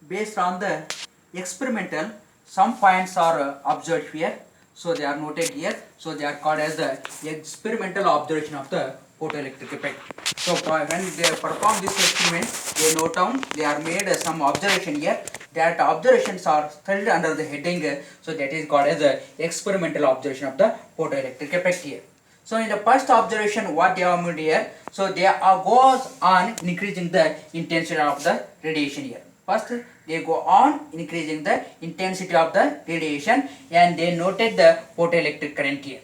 based on the experimental, some points are observed here, so they are noted here, so they are called as the experimental observation of the photoelectric effect. So when they perform this experiment, they note down, they are made some observation here, that observations are studied under the heading, so that is called as the experimental observation of the photoelectric effect here. So in the first observation, what they have made here, so they are goes on increasing the intensity of the radiation here. First, they go on increasing the intensity of the radiation, and they noted the photoelectric current here.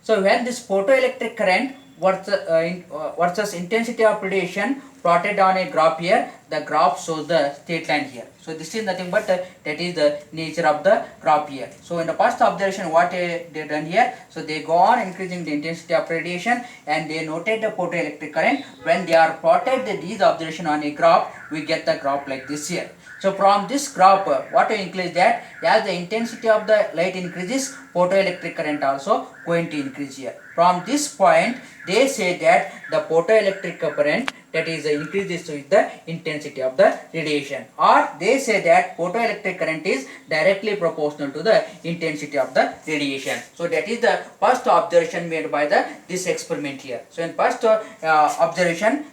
So when this photoelectric current versus intensity of radiation plotted on a graph here, the graph shows the straight line here. So this is nothing but that is the nature of the graph here. So in the first observation, what they done here, so they go on increasing the intensity of radiation, and they noted the photoelectric current. When they are plotted these observation on a graph, we get the graph like this here. So from this graph, what we increase that as the intensity of the light increases, photoelectric current also going to increase here. From this point, they say that the photoelectric current that is increases with the intensity of the radiation, or they say that photoelectric current is directly proportional to the intensity of the radiation. So that is the first observation made by this experiment here. So in first observation,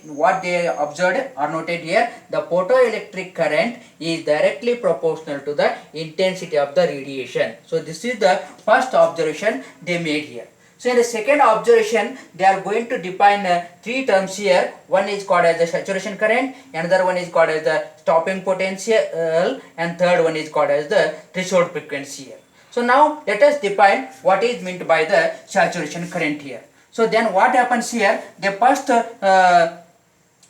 what they observed are noted here. The photoelectric current is directly proportional to the intensity of the radiation. So this is the first observation they made here. So in the second observation, they are going to define three terms here. One is called as the saturation current, another one is called as the stopping potential, and third one is called as the threshold frequency here. So now let us define what is meant by the saturation current here. So then what happens here, they first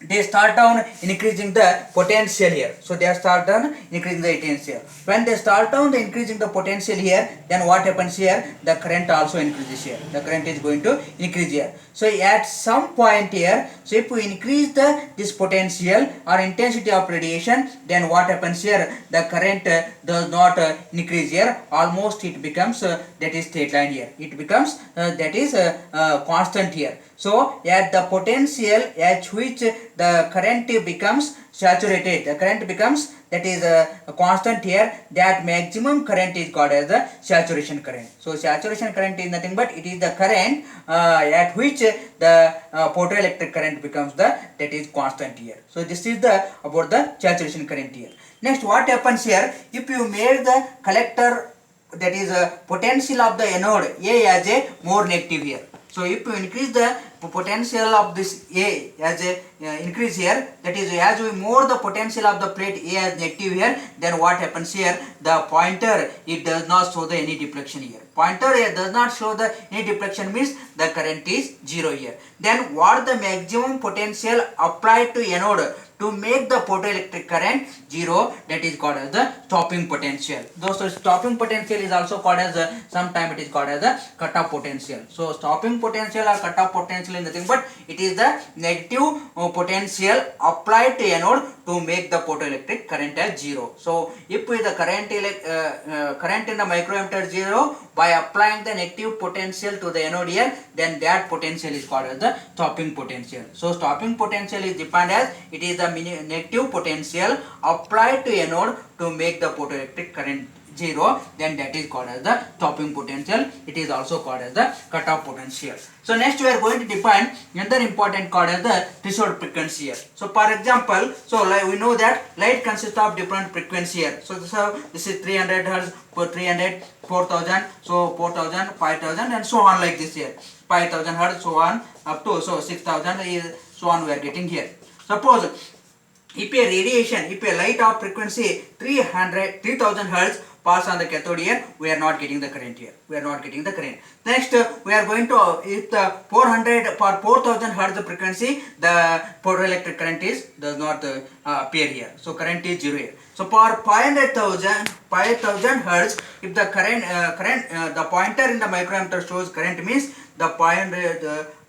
they start down increasing the potential here. So they start down increasing the potential. When they start down increasing the potential here, then what happens here, the current also increases here. The current is going to increase here. So at some point here, so if we increase this potential or intensity of radiation, then what happens here, the current does not increase here. Almost it becomes that is straight line here. It becomes that is constant here. So at the potential at which the current becomes saturated, the current becomes that is constant here, that maximum current is called as the saturation current. So saturation current is nothing but it is the current at which the photoelectric current becomes that is constant here. So this is the about the saturation current here. Next, what happens here, if you made the collector that is potential of the anode A as a more negative here. So if you increase the potential of this A as a increase here, that is as we more the potential of the plate A as negative here, then what happens here, the pointer it does not show the any deflection here. Pointer here does not show the any deflection means the current is 0 here. Then what the maximum potential applied to anode to make the photoelectric current 0, that is called as the stopping potential. So stopping potential is also called as sometime it is called as the cutoff potential. So stopping potential or cutoff potential is nothing but it is the negative potential applied to anode to make the photoelectric current as 0. So if the current in the microammeter 0, by applying the negative potential to the anode here, then that potential is called as the stopping potential. So stopping potential is defined as it is the negative potential applied to anode to make the photoelectric current 0, then that is called as the stopping potential. It is also called as the cutoff potential. So next we are going to define another important called as the threshold frequency here. So for example, so like we know that light consists of different frequency here. So this is 300 hertz, 300, 4000, so 4000, 5000 and so on like this here. 5000 hertz, so on up to so 6000 is so on we are getting here. Suppose if a radiation, if a light of frequency 3000 hertz pass on the cathode here, we are not getting the current here. We are not getting the current. Next, we are going to, if the 400 for 4000 hertz frequency, the photoelectric current is does not appear here. So current is 0 here. So for 5000 hertz, if the current the pointer in the microammeter shows current means the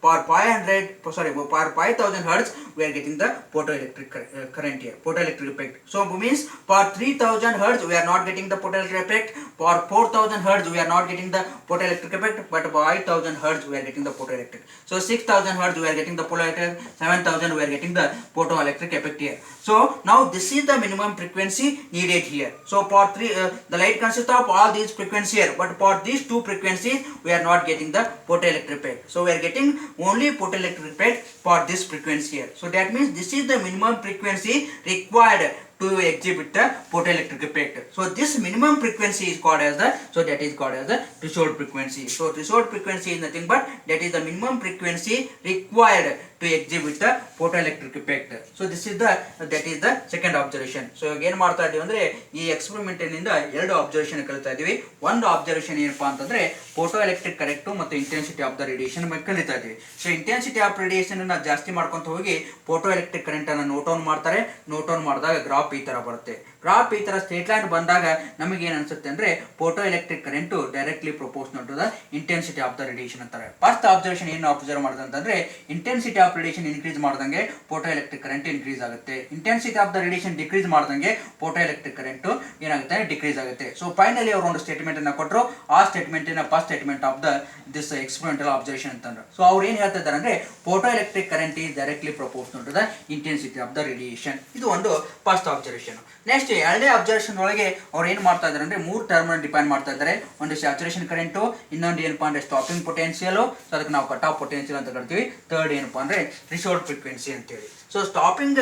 for 5000 hertz we are getting the photoelectric current here, photoelectric effect. So means for 3000 hertz we are not getting the photoelectric effect, for 4000 hertz we are not getting the photoelectric effect, but 5000 hertz we are getting the photoelectric. So 6000 hertz we are getting the photoelectric, 7000 we are getting the photoelectric effect here. So now this is the minimum frequency needed here. So for the light consists of all these frequencies here, but for these two frequencies we are not getting the photoelectric effect. So we are getting only photoelectric effect for this frequency here. So that means this is the minimum frequency required to exhibit the photoelectric effect. So this minimum frequency is called as the, so that is called as the threshold frequency. So threshold frequency is nothing but that is the minimum frequency required to exhibit the photoelectric effect. So this is the, that is the second observation. So ಏನು ಮಾಡ್ತಾ ಇದೀವಿ ಅಂದ್ರೆ ಈ experiment ನಿಂದ ಎರಡು observation ಕಲಿತಾ ಇದೀವಿ. ಒಂದು ಅಬ್ಸರ್ವೇಷನ್ ಏನಪ್ಪಾ ಅಂತಂದ್ರೆ ಫೋಟೋಎಲೆಕ್ಟ್ರಿಕ್ ಕರೆಂಟ್ ಮತ್ತು ಇಂಟೆನ್ಸಿಟಿ ಆಫ್ ದ ರೇಡಿಯೇಷನ್ ಬಗ್ಗೆ ಕಲಿತಾ ಇದೀವಿ. ಸೊ ಇಂಟೆನ್ಸಿಟಿ ಆಫ್ ರೇಡಿಯೇಷನ್ ಅನ್ನ ಜಾಸ್ತಿ ಮಾಡ್ಕೊಂತ ಹೋಗಿ ಫೋಟೋಎಲೆಕ್ಟ್ರಿಕ್ ಕರೆಂಟ್ ಅನ್ನು ನೋಟ್ ಡೌನ್ ಮಾಡ್ತಾರೆ. ನೋಟ್ ಡೌನ್ ಮಾಡಿದಾಗ ಗ್ರಾಫ್ ಈ ತರ ಬರುತ್ತೆ. ಗ್ರಾಫ್ ಈ ತರ ಸ್ಟ್ರೇಟ್ ಲೈನ್ ಬಂದಾಗ ನಮಗೆ ಏನು ಅನ್ಸುತ್ತೆ ಅಂದ್ರೆ photo electric current directly proportional to the intensity of the radiation ಅಂತಾರೆ. ಫಸ್ಟ್ ಅಬ್ಸರ್ವೇಷನ್ ಏನು ಅಬ್ಸರ್ವ್ ಮಾಡಿದಂತಂದ್ರೆ ಇಂಟೆನ್ಸಿಟಿ ಆಫ್ ರೇಡಿಯೇಷನ್ ಇನ್ಕ್ರೀಸ್ ಮಾಡಿದಂಗೆ ಫೋಟೋ ಎಲೆಕ್ಟ್ರಿಕ್ ಕರೆಂಟ್ ಇನ್ಕ್ರೀಸ್ ಆಗುತ್ತೆ. Intensity of the radiation decrease ಮಾಡಿದಂಗೆ ಫೋಟೋ ಎಲೆಕ್ಟ್ರಿಕ್ ಕರೆಂಟ್ ಏನಾಗುತ್ತೆ ಡಿಕ್ರೀಸ್ ಆಗುತ್ತೆ. So finally ಅವರು ಒಂದು ಸ್ಟೇಟ್ಮೆಂಟ್ ಅನ್ನ ಕೊಟ್ಟರು. ಆ ಸ್ಟೇಟ್ಮೆಂಟಿನ first statement of the this experimental observation ಅಂತಂದ್ರೆ, ಸೊ ಅವ್ರು ಏನು ಹೇಳ್ತಾ ಇದ್ದಾರೆ ಅಂದ್ರೆ photo electric current is directly proportional to the intensity of the radiation. ಇದು ಒಂದು ಫಸ್ಟ್ ಅಬ್ಸರ್ವೇಷನ್. ನೆಕ್ಸ್ಟ್ ಎರಡನೇ ಅಬ್ಸರ್ವೇಷನ್ ಒಳಗೆ ಅವ್ರು ಏನು ಮಾಡ್ತಾ ಇದ್ದಾರೆ ಅಂದ್ರೆ ಮೂರು ಟರ್ಮ್ ಅನ್ನು ಡಿಫೈನ್ ಮಾಡ್ತಾ ಇದ್ದಾರೆ. ಒಂದು ಸ್ಯಾಚುರೇಷನ್ ಕರೆಂಟ್, ಇನ್ನೊಂದು ಏನಪ್ಪಾ ಅಂದ್ರೆ ಸ್ಟಾಪಿಂಗ್ ಪೊಟೆನ್ಷಿಯಲ್, ಸೊ ಅದಕ್ಕೆ ನಾವು ಕಟ್ ಆಫ್ ಪೊಟೆನ್ಷಿಯಲ್ ಅಂತ ಕರಿತೀವಿ. ಥರ್ಡ್ ಏನಪ್ಪಾ ಅಂದ್ರೆ ಥ್ರೆಶೋಲ್ಡ್ ಫ್ರೀಕ್ವೆನ್ಸಿ ಅಂತೇಳಿ. ಸೊ ಸ್ಟಾಪಿಂಗ್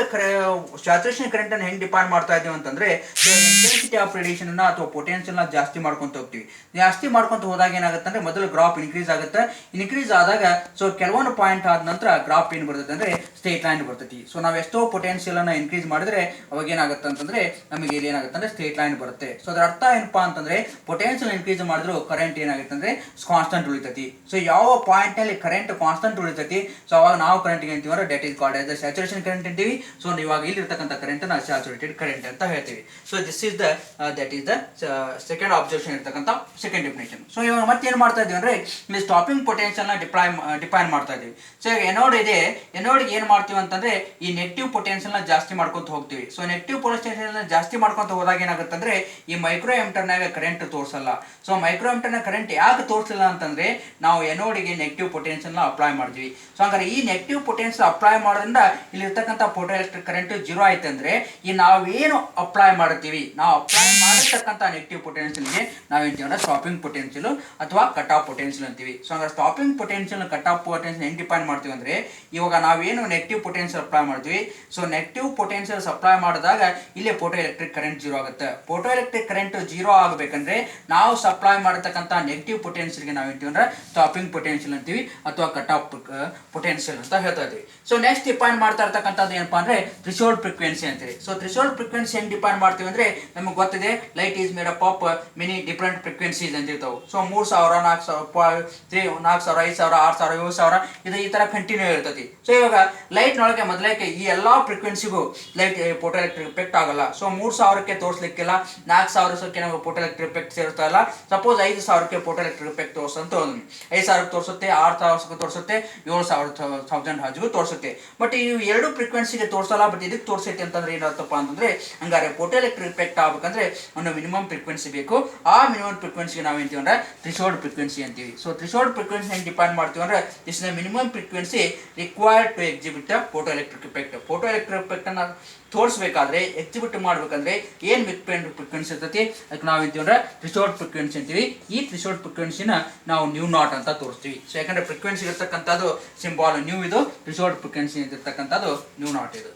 ಸ್ಯಾಚುರೇಷನ್ ಕರೆಂಟ್ ಅನ್ನು ಹೆಂಗೆ ಡಿಫೈನ್ ಮಾಡ್ತಾ ಇದ್ದೀವಿ ಅಂತಂದ್ರೆ ಇಂಟೆನ್ಸಿಟಿ ಆಫ್ ರೇಡಿಯೇಷನ್ ಅನ್ನ ಅಥವಾ ಪೊಟೆನ್ಷಿಯಲ್ ನ ಜಾಸ್ತಿ ಮಾಡ್ಕೊಂತ ಹೋಗ್ತೀವಿ. ಜಾಸ್ತಿ ಮಾಡ್ಕೊಂತ ಹೋದಾಗ ಏನಾಗುತ್ತೆ ಅಂದ್ರೆ ಮೊದಲು ಗ್ರಾಫ್ ಇನ್ಕ್ರೀಸ್ ಆಗುತ್ತೆ. ಇನ್ಕ್ರೀಸ್ ಆದಾಗ ಸೊ ಕೆಲವೊಂದು ಪಾಯಿಂಟ್ ಆದ ನಂತರ ಗ್ರಾಫ್ ಏನು ಬರ್ತದೆ ಅಂದ್ರೆ ಸ್ಟ್ರೇಟ್ ಲೈನ್ ಬರ್ತೈತಿ. ಸೊ ನಾವು ಎಷ್ಟೋ ಪೊಟೆನ್ಷಿಯಲ್ ಅನ್ನ ಇನ್ಕ್ರೀಸ್ ಮಾಡಿದ್ರೆ ಅವಾಗ ಏನಾಗುತ್ತೆ ಅಂತಂದ್ರೆ ನಮಗೆ ಇಲ್ಲಿ ಏನಾಗುತ್ತೆ ಅಂದ್ರೆ ಸ್ಟ್ರೇಟ್ ಲೈನ್ ಬರುತ್ತೆ. ಸೊ ಅದರ ಅರ್ಥ ಏನಪ್ಪಾ ಅಂತಂದ್ರೆ ಪೊಟೆನ್ಷಿಯಲ್ ಇನ್ಕ್ರೀಸ್ ಮಾಡಿದ್ರು ಕರೆಂಟ್ ಏನಾಗುತ್ತೆ ಅಂದ್ರೆ ಕಾನ್ಸ್ಟೆಂಟ್ ಉಳಿತೈತಿ. ಸೊ ಯಾವ ಪಾಯಿಂಟ್ ನಲ್ಲಿ ಕರೆಂಟ್ ಕಾನ್ಸ್ಟೆಂಟ್ ಉಳಿತೈತಿ, ಸೊ ಅವಾಗ ನಾವು ಕರೆಂಟ್ ಅಂತೀವಿ ಅಂದ್ರೆ that is called as the saturation current ಅಂತೀವಿ. ಸೊ ಇವಾಗ ಇಲ್ಲಿರ್ತಕ್ಕಂಥ ಕರೆಂಟ್ ನ ಸ್ಯಾಚುರೇಟೆಡ್ ಕರೆಂಟ್ ಅಂತ ಹೇಳ್ತೀವಿ. So this is the that is the second observation ಇರ್ತಕ್ಕಂಥ ಸೆಕೆಂಡ್ ಡೆಫಿನೇಷನ್. ಸೊ ಇವಾಗ ಮತ್ತೆ ಏನು ಮಾಡ್ತಾ ಇದೀವಿ ಅಂದ್ರೆ ಇಲ್ಲಿ ಸ್ಟಾಪಿಂಗ್ ಪೊಟೆನ್ಷಿಯಲ್ ನ ಡಿಫೈನ್ ಮಾಡ್ತಾ ಇದೀವಿ. ಸೊ ಎನೋಡ್ ಇದೆ, ಎನೋಡ್ಗೆ ಏನು ಮಾಡ್ತೀವಿ ಅಂತಂದ್ರೆ ಈ ನೆಗೆಟಿವ್ ಪೊಟೆನ್ಷಿಯಲ್ ನ ಜಾಸ್ತಿ ಮಾಡ್ಕೊಂತ ಹೋಗ್ತೀವಿ. ಸೊ ನೆಗೆಟಿವ್ ಪೊಟೆನ್ಷಿಯಲ್ ನ ಜಾಸ್ತಿ ಮಾಡ್ಕೊಂತ ಹೋದಾಗ ಏನಾಗುತ್ತೆ ಅಂದ್ರೆ ಈ ಮೈಕ್ರೋ ಎಮ್ಟರ್ನಾಗ ಕರೆಂಟ್ ತೋರಿಸಲ್ಲ. ಸೊ ಮೈಕ್ರೋ ಎಮ್ಟರ್ನ ಕರೆಂಟ್ ಯಾಕೆ ತೋರಿಸಲಿಲ್ಲ ಅಂತಂದ್ರೆ ನಾವು ಎನೋಡ್ಗೆ ನೆಗೆಟಿವ್ ಪೊಟೆನ್ಷಿಯಲ್ ನ ಅಪ್ಲೈ ಮಾಡಿದ್ವಿ. ಸೊ ಹಂಗಾರೆ ಈ ನೆಗೆಟಿವ್ ಪೊಟೆನ್ಷಿಯಲ್ ಅಪ್ಲೈ ಮಾಡೋದ್ರಿಂದ ಇಲ್ಲಿ ಇರ್ತಕ್ಕಂಥ ಫೋಟೋ ಎಲೆಕ್ಟ್ರಿಕ್ ಕರೆಂಟ್ ಜೀರೋ ಆಯ್ತು ಅಂದ್ರೆ ಈ ನಾವೇನು ಅಪ್ಲೈ ಮಾಡ್ತೀವಿ, ನಾವು ಅಪ್ಲೈ ಮಾಡಿರ್ತಕ್ಕಂಥ ನೆಗೆಟಿವ್ ಪೊಟೆನ್ಷಿಯಲ್ಗೆ ನಾವೇಂತೀವಿ ಅಂದ್ರೆ ಸ್ಟಾಪಿಂಗ್ ಪೊಟೆನ್ಷಿಯಲ್ ಅಥವಾ ಕಟ್ ಆಫ್ ಪೊಟೆನ್ಷಿಯಲ್ ಅಂತೀವಿ. ಸೊ ಹಂಗಾರೆ stopping potential cut off potential ಹೆಂಗೆ ಡಿಫೈನ್ ಮಾಡ್ತೀವಿ ಅಂದ್ರೆ ಇವಾಗ ನಾವೇನು ನೆಗೆಟಿವ್ ಪೊಟೆನ್ಷಿಯಲ್ ಅಪ್ಲೈ ಮಾಡ್ತೀವಿ, ಸೊ ನೆಗೆಟಿವ್ ಪೊಟೆನ್ಷಿಯಲ್ ಅಪ್ಲೈ ಮಾಡಿದಾಗ ಇಲ್ಲಿ ಫೋಟೋ ಎಲೆಕ್ಟ್ರಿಕ್ ಕರೆಂಟ್ ಜೀರೋ ಆಗುತ್ತೆ. ಫೋಟೋ ಎಲೆಕ್ಟ್ರಿಕ್ ಕರೆಂಟ್ ಜೀರೋ ಆಗಬೇಕಂದ್ರೆ ನಾವು ಸಪ್ಲೈ ಮಾಡತಕ್ಕಂಥ ನೆಗೆಟಿವ್ ಪೊಟೆನ್ಷಿಯಲ್ಗೆ ನಾವೇಂತೀವಿ ಅಂದ್ರೆ ಸ್ಟಾಪಿಂಗ್ ಪೊಟೆನ್ಷಿಯಲ್ ಅಂತೀವಿ ಅಥವಾ ಕಟ್ ಆಫ್ ಪೊಟೆನ್ಷಿಯಲ್ ಅಂತ ಹೇಳ್ತಾ ಇದ್ವಿ. ಸೊ ನೆಕ್ಸ್ಟ್ ಡಿಫೈನ್ ಮಾಡ್ತಾ ಇರ್ತಕ್ಕಂಥದ್ದು ಏನಪ್ಪಾ ಅಂದ್ರೆ ಥ್ರೆಶೋಲ್ಡ್ ಫ್ರೀಕ್ವೆನ್ಸಿ ಅಂತೀವಿ. ಸೊ ಥ್ರೆಶೋಲ್ಡ್ ಫ್ರೀಕ್ವೆನ್ಸಿ ಹೆಂಗೆ ಡಿಫೈನ್ ಮಾಡ್ತೀವಿ ಅಂದ್ರೆ ನಮಗೆ ಗೊತ್ತಿದೆ light is made up of many different frequencies ಅಂತ ಇರ್ತಾವೆ. ಸೊ 3000, 4000, 5000, 6000, 7000 ಇದು ಈ ತರ ಕಂಟಿನ್ಯೂ ಇರ್ತೈತಿ. ಸೊ ಇವಾಗ ಲೈಟ್ ನೊಳಗೆ ಮೊದಲಕ್ಕೆ ಈ ಎಲ್ಲಾ ಫ್ರೀಕ್ವೆನ್ಸಿಗೂ ಲೈಟ್ ಫೋಟೋ ಎಲೆಕ್ಟ್ರಿಕ್ ಎಫೆಕ್ಟ್ ಆಗಲ್ಲ. ಸೊ 3000ಕ್ಕೆ ತೋರಿಸ್ಲಿಕ್ಕಿಲ್ಲ, 4000ಕ್ಕೆ ನಮಗೆ ಫೋಟೋ ಎಲೆಕ್ಟ್ರಿಕ್ ಎಫೆಕ್ಟ್ ಸೇರ್ತಾ ಇಲ್ಲ. ಸಪೋಸ್ 5000ಕ್ಕೆ ಫೋಟೋ ಎಲೆಕ್ಟ್ರಿಕ್ ಎಫೆಕ್ಟ್ ತೋರಿಸಂತ 5000ಕ್ಕೆ ತೋರಿಸುತ್ತೆ, 6000ಕ್ಕೆ ತೋರಿಸುತ್ತೆ, 7000 ಹಜ್ಗೂ ತೋರಿಸುತ್ತೆ. ಬಟ್ ಈ ಎರಡು ಫ್ರೀಕ್ವೆನ್ಸಿಗೆ ತೋರಿಸಲ್ಲ, ಬಟ್ ಇದಕ್ಕೆ ತೋರಿಸೈತೆ ಅಂತಂದ್ರೆ ಏನರ್ಥಪ್ಪ ಅಂತಂದ್ರೆ ಹಂಗಾರೆ ಫೋಟೋ ಎಲೆಕ್ಟ್ರಿಕ್ ಎಫೆಕ್ಟ್ ಆಗ್ಬೇಕಂದ್ರೆ ಒಂದು ಮಿನಿಮಮ್ ಫ್ರೀಕ್ವೆನ್ಸಿ ಬೇಕು. ಆ ಮಿನಿಮಮ್ ಫ್ರೀಕ್ವೆನ್ಸಿಗೆ ನಾವು ಏನಂತೀವಿ ಅಂದ್ರೆ ಥ್ರೆಶೋಲ್ಡ್ ಫ್ರೀಕ್ವೆನ್ಸಿ ಅಂತೀವಿ. ಸೊ ಥ್ರೆಶೋಲ್ಡ್ ಫ್ರೀಕ್ವೆನ್ಸಿ ಹೆಂಗೆ ಡಿಫೈನ್ ಮಾಡ್ತೀವಿ ಅಂದ್ರೆ this is the minimum frequency required to exhibit photo electric effect. Photo electric effect ಅನ್ನ ತೋರಿಸ್ಬೇಕಾದ್ರೆ ಎಕ್ಸಿಬಿಟ್ ಮಾಡ್ಬೇಕಂದ್ರೆ ಏನು ಫ್ರೀಕ್ವೆನ್ಸಿ ಇರ್ತೈತಿ ಅದಕ್ಕೆ ನಾವು ಏನಂತೀವಿ ಅಂದ್ರೆ ಥ್ರೆಶೋಲ್ಡ್ ಫ್ರೀಕ್ವೆನ್ಸಿ ಅಂತೀವಿ. ಈ ಥ್ರೆಶೋಲ್ಡ್ ಫ್ರೀಕ್ವೆನ್ಸಿನ ನಾವು ನ್ಯೂ ನಾಟ್ ಅಂತ ತೋರಿಸ್ತೀವಿ. ಸೊ ಯಾಕಂದ್ರೆ ಫ್ರೀಕ್ವೆನ್ಸಿ ಇರ್ತಕ್ಕಂಥದ್ದು ಸಿಂಬಾಲ್ ನ್ಯೂ, ಇದು ಥ್ರೆಶೋಲ್ಡ್ ಫ್ರೀಕ್ವೆನ್ಸಿ ಇರ್ತಕ್ಕಂಥದ್ದು ನ್ಯೂ ನಾಟ್ ಇದು.